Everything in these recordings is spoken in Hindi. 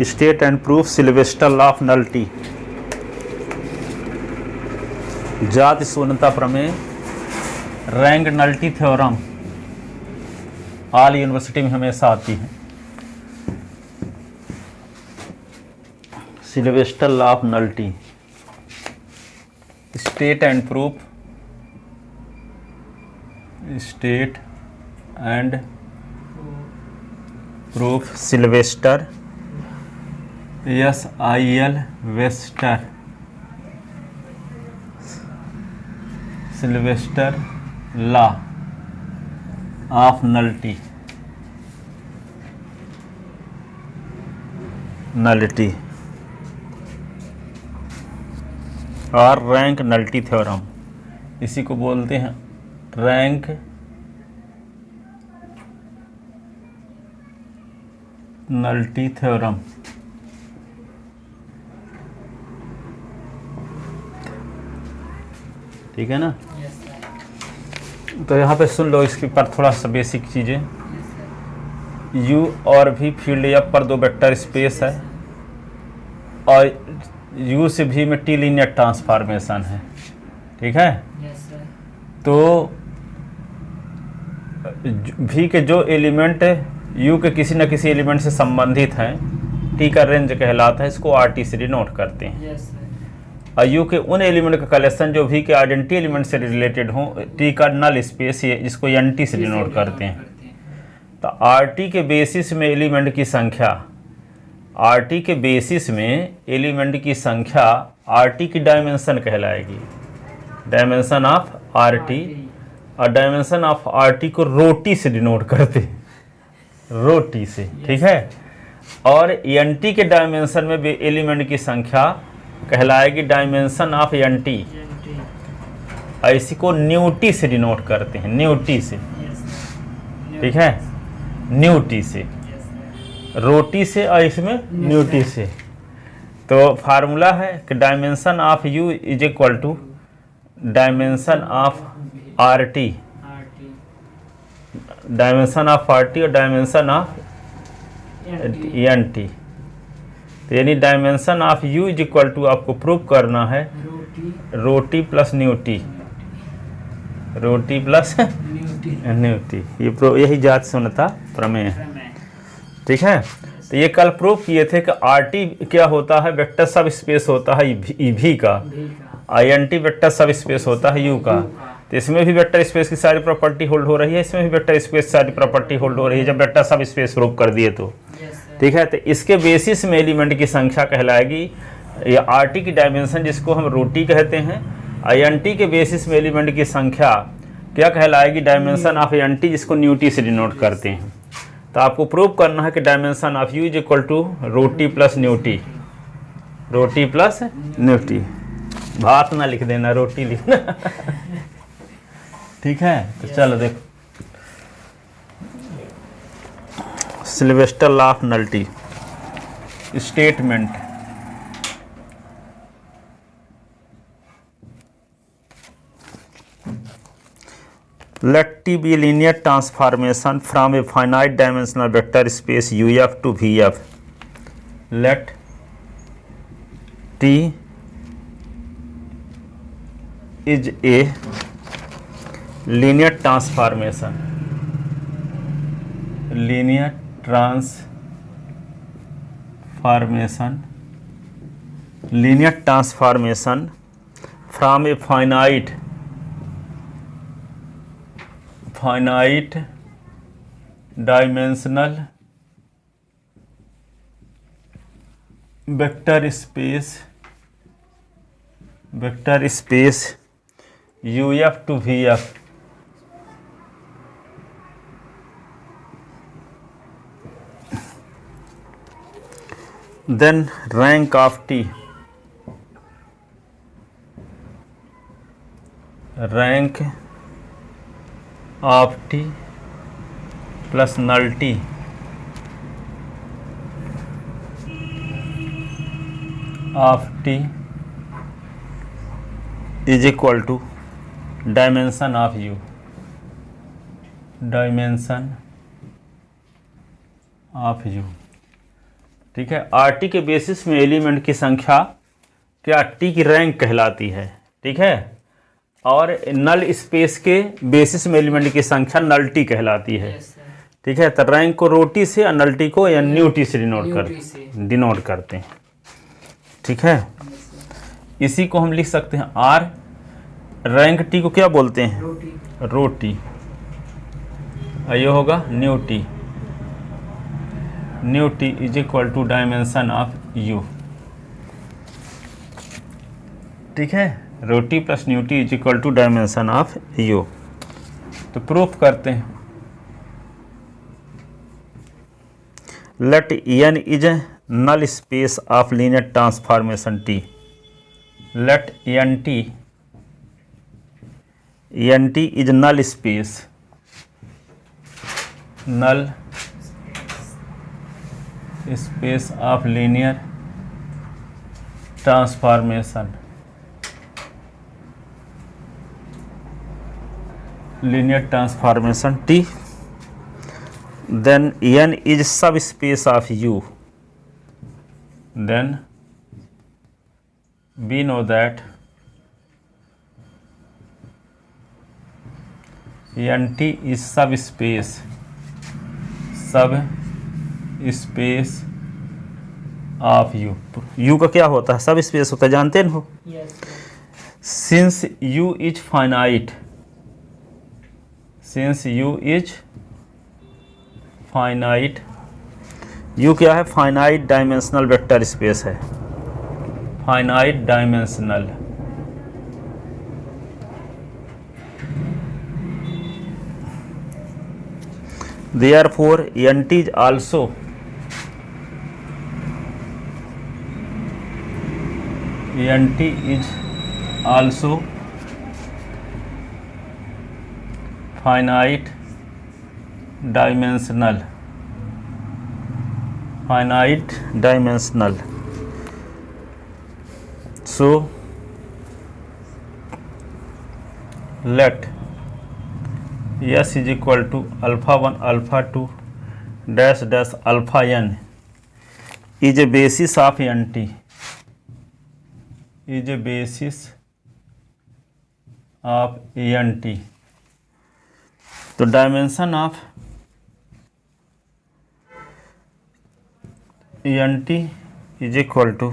State and proof Sylvester law of nullity. जाति शून्यता प्रमेय, rank nullity theorem all university में हमेशा आती है। Sylvester law of nullity, state and proof, state and proof Sylvester, SIL Wester, Sylvester law of nullity, nullity और रैंक नल्टी थ्योरम, इसी को बोलते हैं रैंक नल्टी थ्योरम। ठीक है ना? तो यहाँ पे सुन लो, इसके पर थोड़ा सा बेसिक चीज़ें। U और V फील्ड एफ पर दो वेक्टर स्पेस है और U से V में टी लीनियर ट्रांसफॉर्मेशन है। ठीक है? तो V के जो एलिमेंट U के किसी न किसी एलिमेंट से संबंधित हैं, T का रेंज कहलाता है, इसको RT से डिनोट करते हैं। और U के उन एलिमेंट का कलेक्शन जो V के आइडेंटिटी एलिमेंट से रिलेटेड हो, T का नल स्पेस है, जिसको NT से डिनोट करते हैं। तो RT के बेसिस में एलिमेंट की संख्या, RT के बेसिस में एलिमेंट की संख्या RT की डायमेंशन कहलाएगी, डायमेंशन ऑफ RT। और डायमेंशन ऑफ RT को रोटी से डिनोट करते हैं, रोटी से। ठीक है? और NT के डायमेंशन में भी एलिमेंट की संख्या कहलाएगी डायमेंशन ऑफ NT। इसी को न्यूटी से डिनोट करते हैं, न्यूटी से। ठीक है? न्यूटी से, रोटी से और इसमें न्यूटी से। तो फार्मूला है कि dimension of U is equal to dimension of RT, dimension of RT और डायमेंशन ऑफ NT। तो यानी dimension of U is equal to आपको प्रूव करना है rho T plus nu T, rho T plus न्यूटी। यही जात शून्यता प्रमेय है। ठीक है? तो ये कल प्रूव किए थे कि RT क्या होता है, वेक्टर सब स्पेस होता है V का, INT वेक्टर सब स्पेस होता है U का। तो इसमें भी वेक्टर स्पेस की सारी प्रॉपर्टी होल्ड हो रही है, इसमें भी वेक्टर स्पेस सारी प्रॉपर्टी होल्ड हो रही है जब वेक्टर सब स्पेस प्रूव कर दिए तो। ठीक है? तो इसके बेसिस में एलिमेंट की संख्या कहलाएगी, या RT की डायमेंशन जिसको हम रोटी कहते हैं, INT के बेसिस में एलिमेंट की संख्या क्या कहलाएगी, डायमेंशन ऑफ NT, जिसको न्यूटी से डिनोट करते हैं। तो आपको प्रूव करना है कि dimension of U is equal to rho T plus nu T, rho T plus nu T. भात ना लिख देना, रोटी लिखना। ठीक है? तो चलो देखो, Sylvester law of nullity statement. Let T be a linear transformation from a finite dimensional vector space UF to VF. Let T is a linear transformation, linear transformation, linear transformation from a finite dimensional vector space UF to VF। Then rank of T, rank of T plus nullity of T is equal to dimension of U, dimension of U। ठीक है। आरटी के बेसिस में एलिमेंट की संख्या क्या टी की रैंक कहलाती है, ठीक है। और नल स्पेस के बेसिस में एलिमेंट की संख्या नल्टी कहलाती है, ठीक है। तो रैंक को रोटी से और नल्टी को या न्यू टी से डिनोट करते हैं, ठीक है। इसी को हम लिख सकते हैं आर, रैंक टी को क्या बोलते हैं, रोटी। ये होगा nu T. Nu T is equal to dimension of U, ठीक है। Rho T plus nu T is equal to dimension of U. तो प्रूफ करते हैं। Let N is null space of linear transformation T. Let N T is null space, null space of linear transformation, linear transformation T, then n is subspace of U, then we know that nt is subspace of U। U का क्या होता है, सब स्पेस होता है, जानते हो। Since U is finite, since U is finite, U क्या है, फाइनाइट डायमेंशनल वेक्टर स्पेस है, finite dimensional. Therefore nt is also finite dimensional, so let S is equal to alpha 1 alpha 2 dash dash alpha n is a basis of nt, is a basis of nt। तो dimension of N T is equal to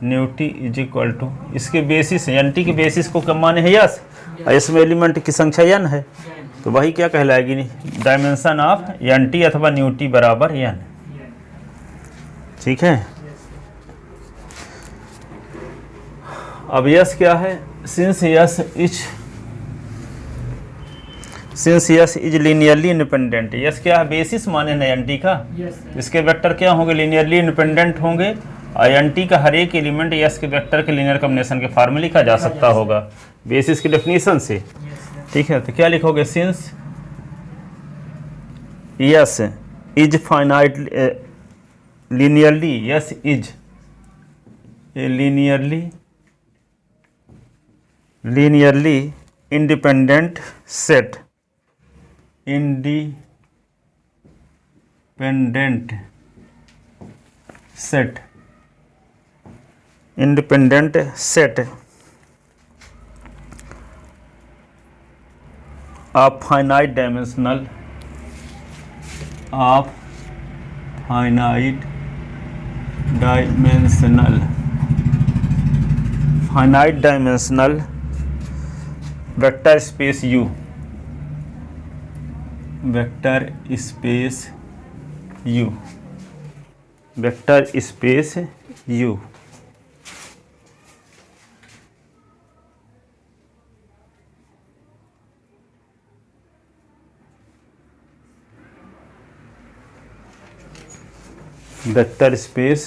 new T is equal to, इसके बेसिस एन टी के बेसिस को कम माने है यस, इसमें एलिमेंट की संख्या एन है, तो वही क्या कहलाएगी, डायमेंशन ऑफ एन टी अथवा न्यू टी बराबर एन, ठीक है। अब यस क्या है, since S is linearly independent. Yes क्या है, बेसिस माने ना एन टी का, इसके वेक्टर क्या होंगे, लीनियरली इंडिपेंडेंट होंगे। और एन टी का हर एक एलिमेंट यस के वेक्टर के लीनियर कॉम्बिनेशन के फॉर्म में लिखा जा सकता होगा बेसिस की डेफिनेशन से, ठीक है। तो क्या लिखोगे, since S is finite linearly, yes is a linearly independent set, independent set of finite dimensional vector space U, vector space U। Vector space U, vector space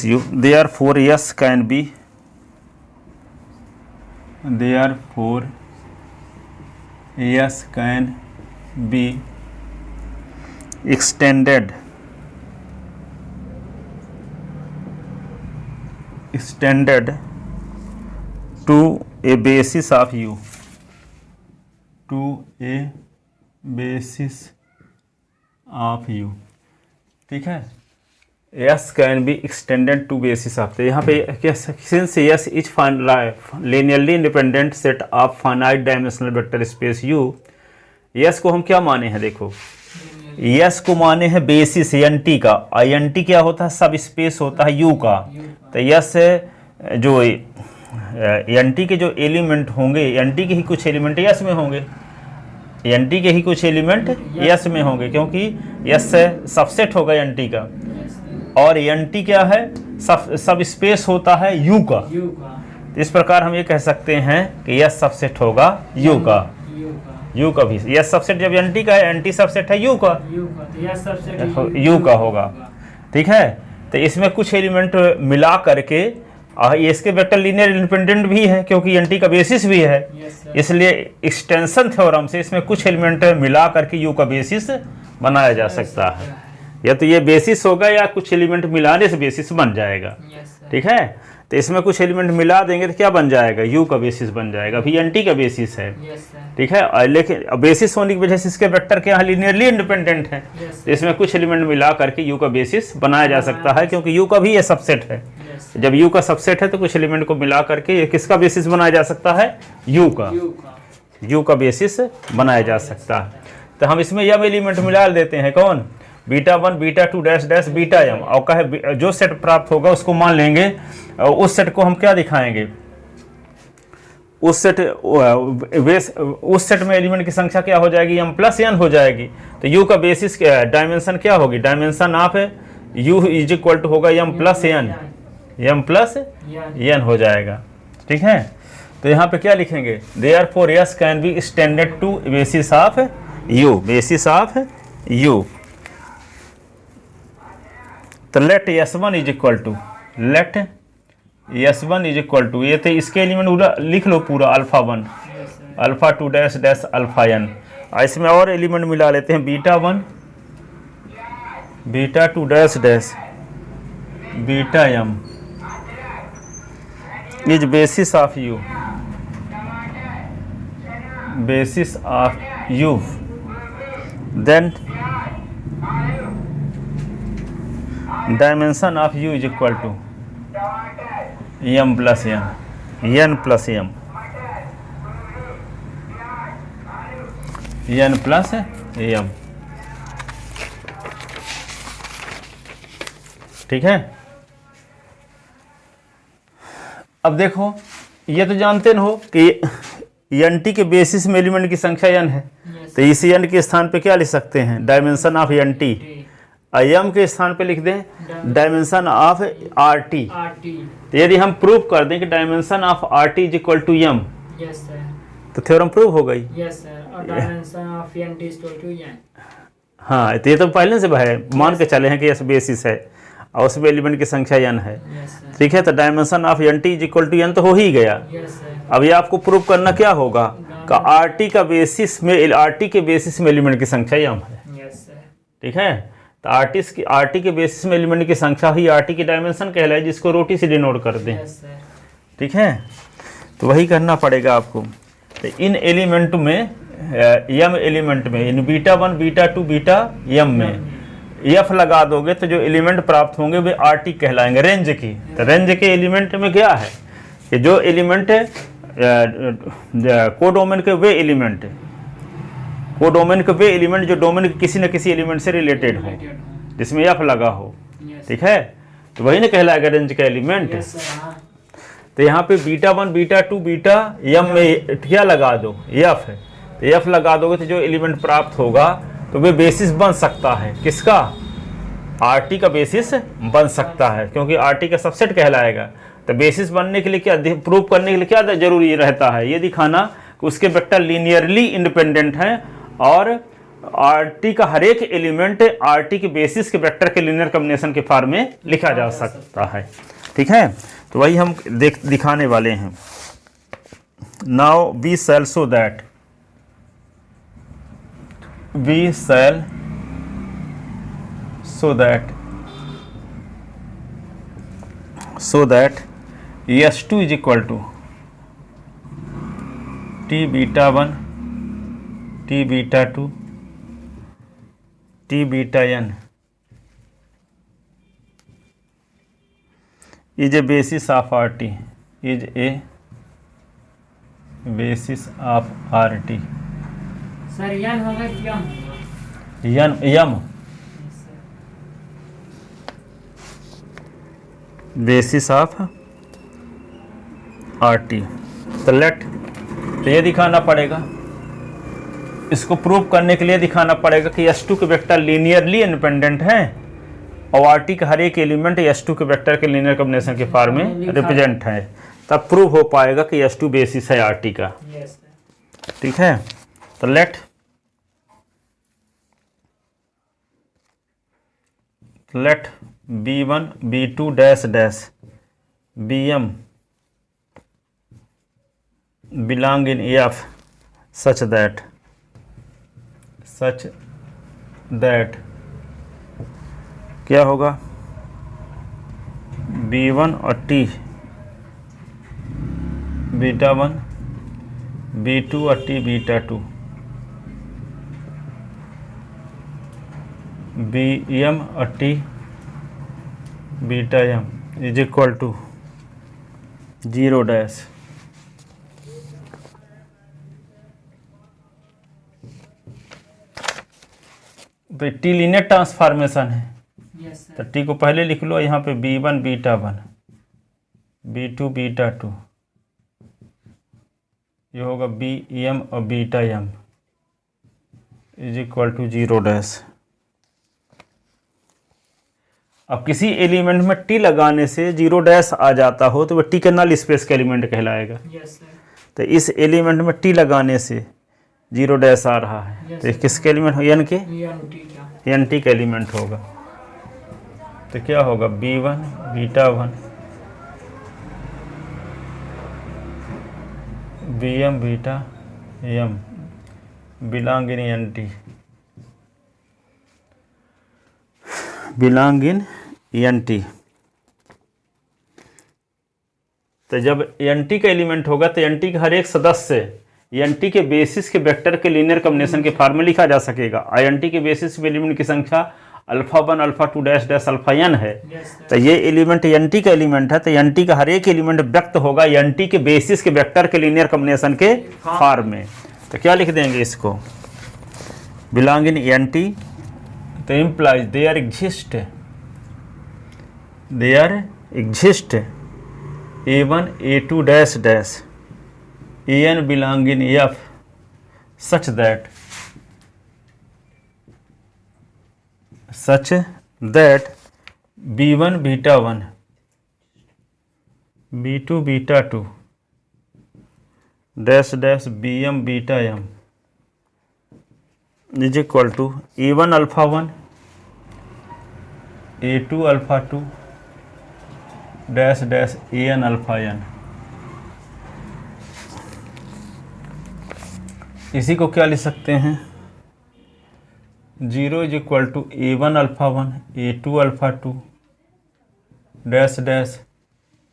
U, therefore S can be extended to a basis of U, to a basis of U, ठीक है। S can be extended to basis of, तो यहाँ पे since S is linearly independent set of finite dimensional vector space U, S को हम क्या माने हैं, देखो यस को माने हैं बेसिस एन टी का, और एन टी क्या होता है, सब स्पेस होता है यू का। तो यस जो एन टी के जो एलिमेंट होंगे, एन टी के ही कुछ एलिमेंट यस में होंगे, एन टी के ही कुछ एलिमेंट यस में होंगे, क्योंकि यस सबसेट होगा एन टी का, और एन टी क्या है, सब स्पेस होता है यू का। तो इस प्रकार हम ये कह सकते हैं कि यस सबसेट होगा यू का, यू का भी यस सबसेट, जब एन टी का है, एन टी सबसेट है यू का, यू का होगा, ठीक है। तो इसमें कुछ एलिमेंट मिला करके इसके वेक्टर लीनियर इंडिपेंडेंट भी है, क्योंकि एन टी का बेसिस भी है, इसलिए एक्सटेंशन थ्योरम से इसमें कुछ एलिमेंट मिला करके यू का बेसिस बनाया जा सकता है। या तो ये बेसिस होगा या कुछ एलिमेंट मिलाने से बेसिस बन जाएगा, ठीक है। तो इसमें कुछ एलिमेंट मिला देंगे तो क्या बन जाएगा, यू का बेसिस बन जाएगा, अभी एन टी का बेसिस है, ठीक है। लेकिन बेसिस होने की वजह से इसके वेक्टर क्या है, लीनियरली इंडिपेंडेंट है, तो इसमें कुछ एलिमेंट मिला करके यू का बेसिस बनाया जा सकता है, क्योंकि यू का भी ये सबसेट है। जब यू का सबसेट है तो कुछ एलिमेंट को मिला करके किसका बेसिस बनाया जा सकता है, यू का, यू का बेसिस बनाया जा सकता है। तो हम इसमें यम एलिमेंट मिला देते हैं, कौन, beta 1 beta 2 dash dash beta M, और कहे जो सेट प्राप्त होगा उसको मान लेंगे, उस सेट को हम क्या दिखाएंगे, उस सेट में एलिमेंट की संख्या क्या हो जाएगी, एम प्लस एन हो जाएगी। तो यू का बेसिस डायमेंशन क्या होगी, dimension of U is equal to होगा M plus N, M plus N हो जाएगा, ठीक है। तो यहाँ पे क्या लिखेंगे, therefore S can be extended to basis of U, basis of U. तो let S1 is equal to, let S1 is equal to, ये तो इसके एलिमेंट लिख लो पूरा, alpha 1 alpha 2 dash dash alpha N, इसमें और एलिमेंट मिला लेते हैं, beta 1 beta 2 dash dash beta M is basis of U, basis of U, then dimension of U is equal to M plus M, N plus M, N plus M, ठीक है। अब देखो, ये तो जानते हो कि एन टी के बेसिस में एलिमेंट की संख्या एन है, तो इस एन के स्थान पे क्या लिख सकते हैं, dimension of N T, M के स्थान पे लिख दें डायमेंशन ऑफ आर टी। तो यदि हम प्रूव कर दें कि dimension of R T is equal to M, तो थ्योरम प्रूव हो गई। हाँ, तो ये तो पहले से है, मान के चले हैं कि यस बेसिस है और उसमें एलिमेंट की संख्या एन है, ठीक है। तो dimension of N T is equal to N तो हो ही गया। अब ये आपको प्रूव करना क्या होगा कि आर टी का बेसिस में, आर टी के बेसिस में एलिमेंट की संख्या एम है, ठीक है। तो आर टी के बेसिस में एलिमेंट की संख्या ही आर टी की डायमेंशन कहलाए, जिसको रोटी से डिनोट कर दें, ठीक है। तो वही करना पड़ेगा आपको। तो इन एलिमेंट में, एम एलिमेंट में, इन बीटा 1 बीटा 2 बीटा एम में एफ लगा दोगे तो जो एलिमेंट प्राप्त होंगे वे आर टी कहलाएंगे, रेंज की। तो रेंज के एलिमेंट में क्या है कि जो एलिमेंट कोडोमेन के वे एलिमेंट, कोडोमेन के वे एलिमेंट जो डोमेन के किसी न किसी एलिमेंट से रिलेटेड हो, जिसमें एफ लगा हो, ठीक है। तो वही ना कहलाएगा रेंज का एलिमेंट। तो यहाँ पे बीटा 1 बीटा 2 बीटा एम में क्या लगा दो, एफ है। तो एफ लगा दोगे तो जो एलिमेंट प्राप्त होगा तो वे बेसिस बन सकता है, किसका, आर टी का बेसिस बन सकता है, क्योंकि आर टी का सबसेट कहलाएगा। तो बेसिस बनने के लिए क्या, प्रूव करने के लिए क्या जरूरी रहता है, ये दिखाना कि उसके वेक्टर लीनियरली इंडिपेंडेंट हैं और आर टी का हर एक एलिमेंट आर टी के बेसिस के वेक्टर के लीनियर कॉम्बिनेशन के फॉर्म में लिखा जा सकता है, ठीक है। तो वही हम दिखाने वाले हैं। Now we shall show that, we shall so that S2 is equal to T beta 1 T beta 2 T beta n is a basis of RT, is a basis of RT. Sir N होगा कि यम होगा? M basis of RT। तो लेट, तो ये दिखाना पड़ेगा, इसको प्रूव करने के लिए दिखाना पड़ेगा कि S2 के वेक्टर लीनियरली इंडिपेंडेंट हैं और RT का हर एक एलिमेंट S2 के वेक्टर के लीनियर कॉम्बिनेशन के फॉर्म में रिप्रेजेंट है, तब प्रूव हो पाएगा कि S2 बेसिस है RT का। ठीक है, तो let B1 B2 dash dash Bm belong in F such that क्या होगा, B1 और T बीटा 1 B2 और T बीटा 2 Bm और T beta m is equal to 0 dash. तो टी लीनियर ट्रांसफॉर्मेशन है, तो टी को पहले लिख लो, यहाँ पे B1 बीटा 1 B2 बीटा 2, ये होगा Bm और beta m is equal to 0 dash. अब किसी एलिमेंट में टी लगाने से 0 डैश आ जाता हो तो वह टी के नल स्पेस का एलिमेंट कहलाएगा। तो इस एलिमेंट में टी लगाने से 0 डैश आ रहा है, तो किसके एलिमेंट हो, एन के, एन टी का एलिमेंट होगा। तो क्या होगा, B1 beta 1 Bm beta m belong in N T, belong in N T. तो जब एन टी का एलिमेंट होगा तो एन टी के हर एक सदस्य एन टी के बेसिस के वेक्टर के लीनियर कॉम्बिनेशन के फॉर्म में लिखा जा सकेगा। एन टी के बेसिस में एलिमेंट की संख्या alpha 1 alpha 2 dash dash alpha n है। तो ये एलिमेंट एन टी का एलिमेंट है, तो एन टी का हर एक एलिमेंट व्यक्त होगा एन टी के बेसिस के वेक्टर के लीनियर कॉम्बिनेशन के फॉर्म में। तो क्या लिख देंगे इसको, बिलोंग इन एन टी, तो implies there exist A1 A2 dash dash An belong in F such that B1 beta 1 B2 beta 2 dash dash Bm beta m is equal to A1 alpha 1 A2 alpha 2 dash dash An alpha n। इसी को क्या लिख सकते हैं, 0 is equal to A1 alpha 1 A2 alpha 2 dash dash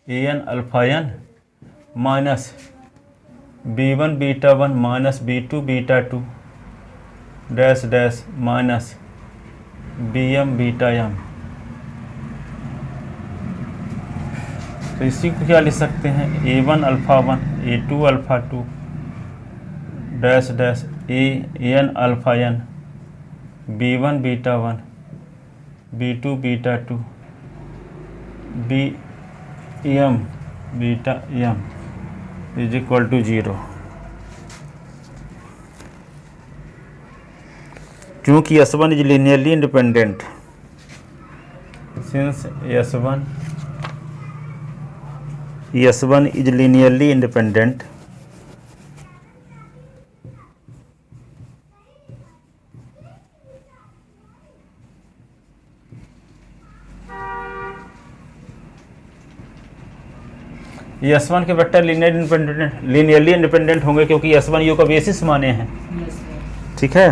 An alpha n minus B1 beta 1 minus B2 beta 2 dash dash minus Bm beta m। तो इसी को क्या लिख सकते हैं, A1 alpha 1 A2 alpha 2 dash dash An alpha n B1 beta 1 B2 beta 2 Bm beta m is equal to 0। क्योंकि S1 is linearly independent, since S1 is linearly independent, S1 के वेक्टर लीनियरली इंडिपेंडेंट होंगे क्योंकि S1 U का बेसिस माने हैं। ठीक है,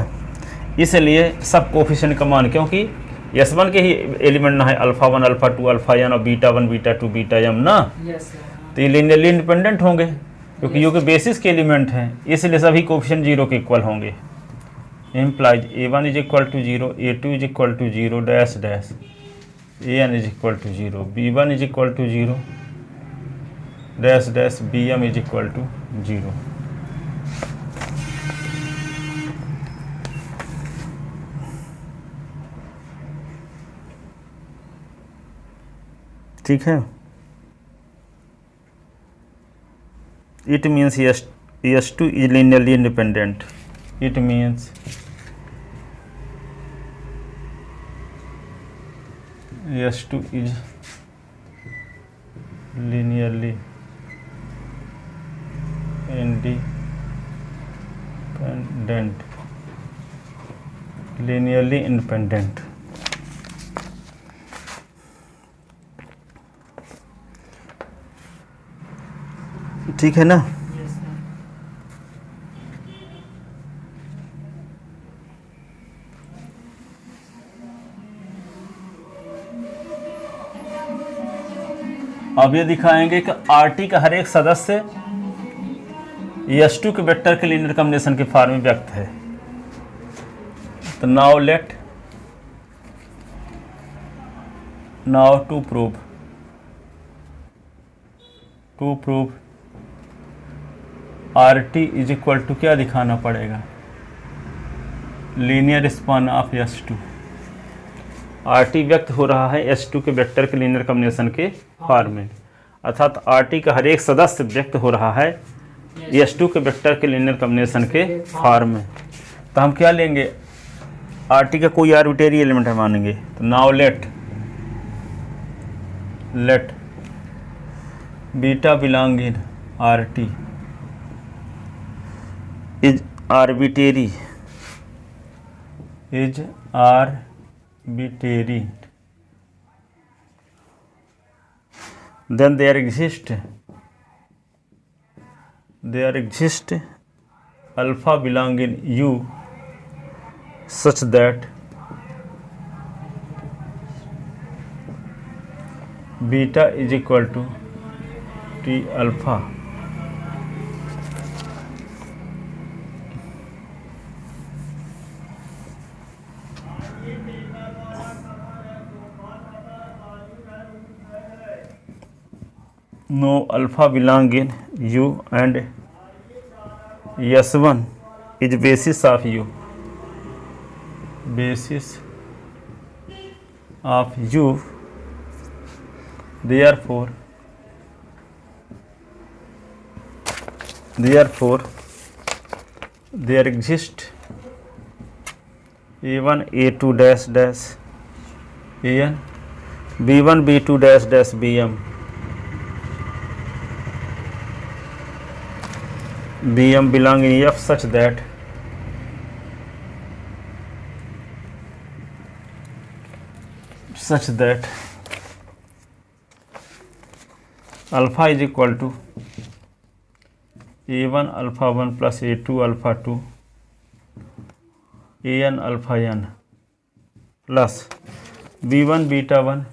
इसलिए सब कोफिशिएंट का मान, क्योंकि S1 के ही एलिमेंट ना है अल्फा 1 अल्फा 2 अल्फा n और बीटा 1 बीटा 2 बीटा m ना, तो ये लीनियरली इंडिपेंडेंट होंगे। क्योंकि यू के बेसिस के एलिमेंट हैं, इसलिए सभी कोफिशिएंट 0 के इक्वल होंगे। Implies A1 is equal to 0, A2 is equal to 0 dash dash, AN is equal to 0, B1 is equal to 0 dash dash, BM is equal to 0। ठीक है। It means S2 is linearly independent. It means S2 is linearly independent. Linearly independent. ठीक है ना। Yes, sir. अब ये दिखाएंगे कि RT का हर एक सदस्य S2 के वेक्टर के लीनियर कॉम्बिनेशन के फॉर्म में व्यक्त है। तो now to prove RT is equal to क्या दिखाना पड़ेगा, linear span of S2। RT व्यक्त हो रहा है S2 के वेक्टर के लीनियर कॉम्बिनेशन के फॉर्म में, अर्थात RT का हर एक सदस्य व्यक्त हो रहा है S2 के वेक्टर के लीनियर कॉम्बिनेशन के फॉर्म में। तो हम क्या लेंगे, RT का कोई आर्बिट्रेरी एलिमेंट है मानेंगे। तो now let beta belong in RT is arbitrary, then there exist alpha belong in U such that beta is equal to T alpha. No alpha belong in U and S1 is basis of U. Basis of U. Therefore there exist A1 A2 dash dash AN, B1 B2 dash dash BM, BM belong in F such that alpha is equal to A1 alpha 1 plus A2 alpha 2 AN alpha n plus B1 beta 1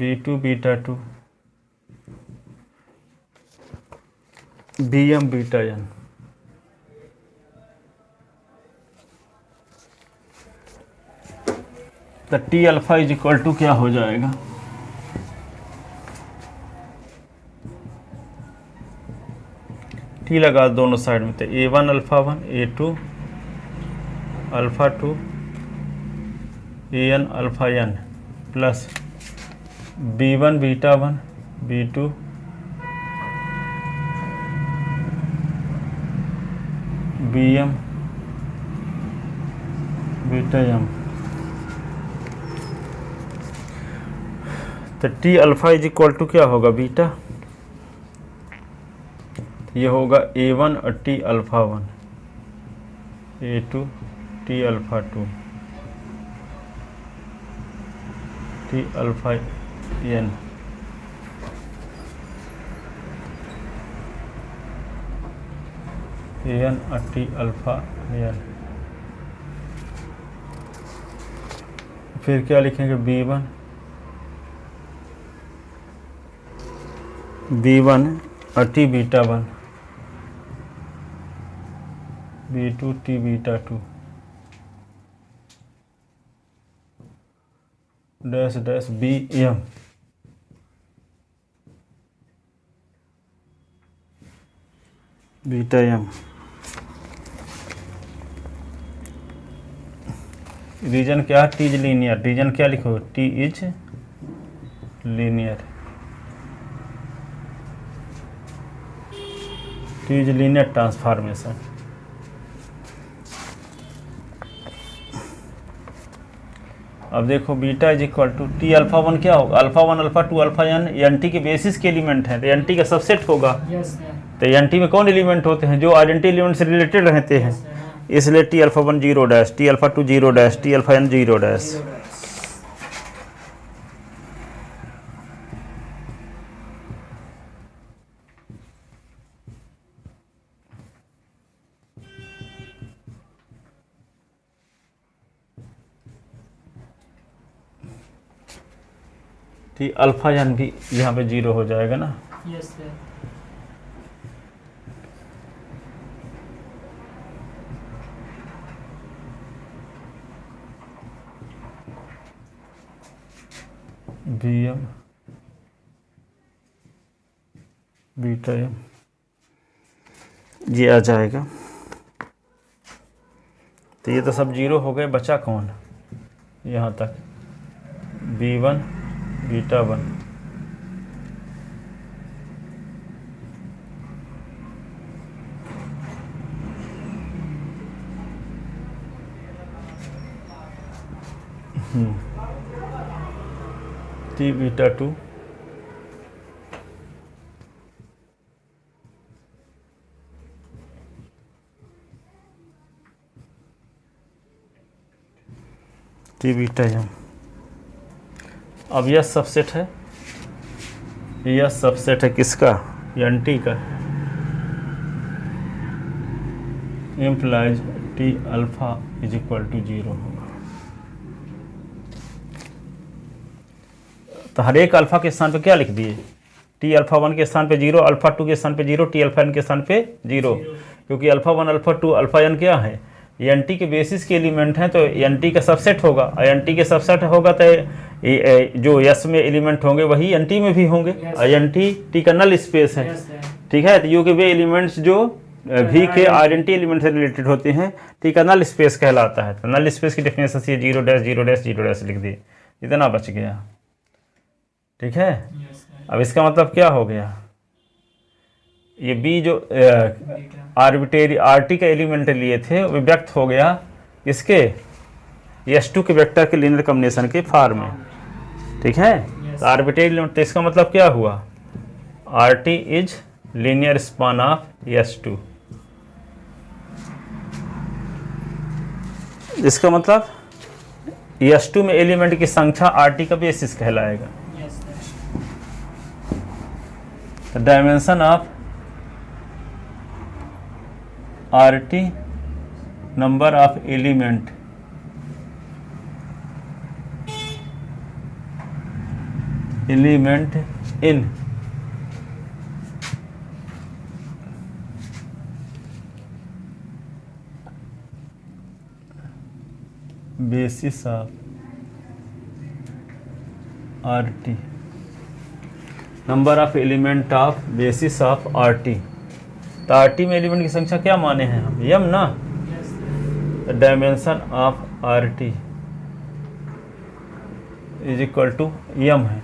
B2 beta 2 BM beta n। तो T alpha is equal to क्या हो जाएगा, T लगा दोनों साइड में। तो A1 alpha 1 A2 alpha 2 AN alpha n plus B1 beta 1 B2 BM beta m। तो T alpha is equal to क्या होगा, बीटा। ये होगा A1 और T alpha 1 A2 T alpha 2 T alpha n AN और T अल्फा n। फिर क्या लिखेंगे, B1 B1 और T beta 1, B2 T beta 2 dash dash BM beta M। Reason क्या है? T is linear. रीजन क्या लिखो? T is linear. T is linear transformation. अब देखो beta is equal to T alpha 1 क्या होगा? Alpha 1 alpha 2 alpha n N T के बेसिस के एलिमेंट हैं, तो एन टी का सबसेट होगा। तो एन टी में कौन एलिमेंट होते हैं? जो आइडेंटिटी एलिमेंट से रिलेटेड रहते हैं। इसलिए T alpha 1 zero dash, T alpha 2 zero dash, T alpha n zero dash. T alpha n भी यहाँ पे जीरो हो जाएगा ना। Yes sir. BM beta M ये आ जाएगा। तो ये तो सब जीरो हो गए, बचा कौन? यहाँ तक B1 beta 1। T beta 2 T beta M। अब यह सबसेट है, यह सबसेट है किसका? एन टी का। Implies T alpha is equal to zero होगा। तो हर एक अल्फा के स्थान पे क्या लिख दिए? टी अल्फा 1 के स्थान पे जीरो, अल्फा 2 के स्थान पे जीरो, टी अल्फा n के स्थान पे जीरो। क्योंकि अल्फा 1 अल्फा 2 अल्फा n क्या है? एन टी के बेसिस के एलिमेंट हैं, तो एन टी का सबसेट होगा। एन टी के सबसेट होगा तो जो यस में एलिमेंट होंगे वही एन टी में भी होंगे। एन टी टी का नल स्पेस है, ठीक है। तो यू के वे एलिमेंट्स जो भी के आइडेंटिटी एलिमेंट से रिलेटेड होते हैं, टी का नल स्पेस कहलाता है। तो नल स्पेस की डेफिनेशन से zero dash zero dash zero dash लिख दिए, इतना बच गया, ठीक है। अब इसका मतलब क्या हो गया? ये बी जो आर्बिट्रेरी आर टी का एलिमेंट लिए थे वो व्यक्त हो गया इसके S2 के वेक्टर के लीनियर कॉम्बिनेशन के फॉर्म में, ठीक है। तो आर्बिट्रेरी एलिमेंट, तो इसका मतलब क्या हुआ? R T is linear span of S2। इसका मतलब S2 में एलिमेंट की संख्या आर टी का बेसिस कहलाएगा। Dimension of R T number of element in basis of R T, number of element of basis of R T. तो आर टी में एलिमेंट की संख्या क्या माने हैं हम? यम ना। Dimension of R T is equal to M है,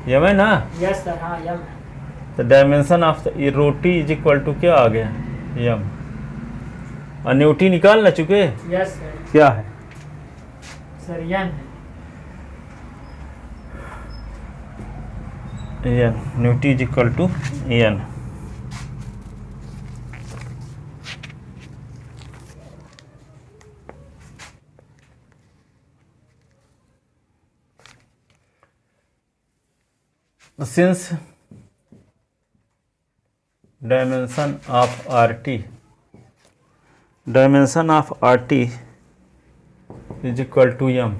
यम है ना। यस सर, हाँ यम है। तो dimension of rho T is equal to क्या आ गया? यम। और न्यूटी निकाल ना चुके? Yes sir. क्या है सर? यन है। N. Nu T is equal to N. Since dimension of R T is equal to M,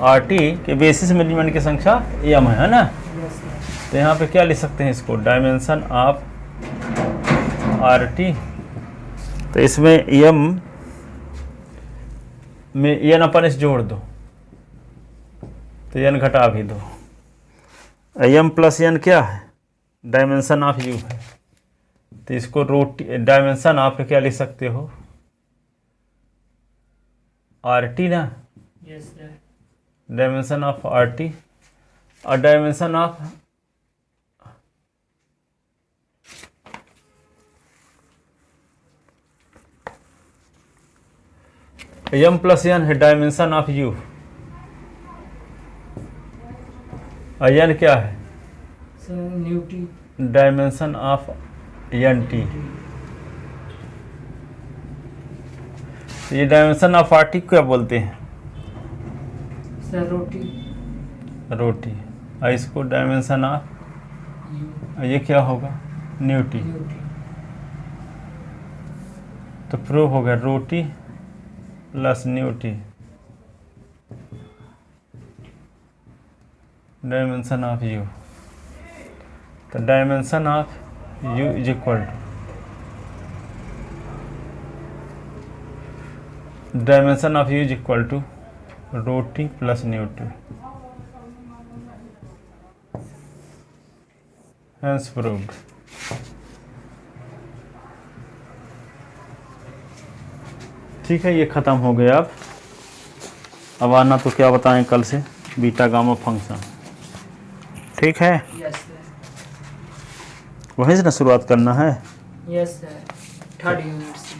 R T के बेसिस में एलिमेंट की संख्या m है ना। Yes sir. तो यहाँ पे क्या लिख सकते हैं इसको, डायमेंशन ऑफ आर टी। तो इसमें m में n अपन इस जोड़ दो तो n घटा भी दो। m प्लस n क्या है, डायमेंशन ऑफ u है। तो इसको रोटी डायमेंशन ऑफ क्या लिख सकते हो, आर टी ना, yes sir. Dimension of R T. और dimension of m plus n है डायमेंशन ऑफ u, और n क्या है, sir nu T. Dimension of N T. ये डायमेंशन ऑफ आर टी क्या बोलते हैं, सर रोटी। रोटी। और इसको डायमेंशन ऑफ, यू। ये क्या होगा, न्यूटी। न्यूटी। तो प्रूव हो गया rho T plus nu T dimension of U. तो dimension of U is equal to, dimension of U is equal to rho T plus nu T. Hence proved. ठीक है, ये ख़त्म हो गया। अब आना तो क्या बताएं कल से, बीटा गामा फंक्शन। ठीक है, यस सर। वहीं से ना शुरुआत करना है। यस सर, थर्ड यूनिट से।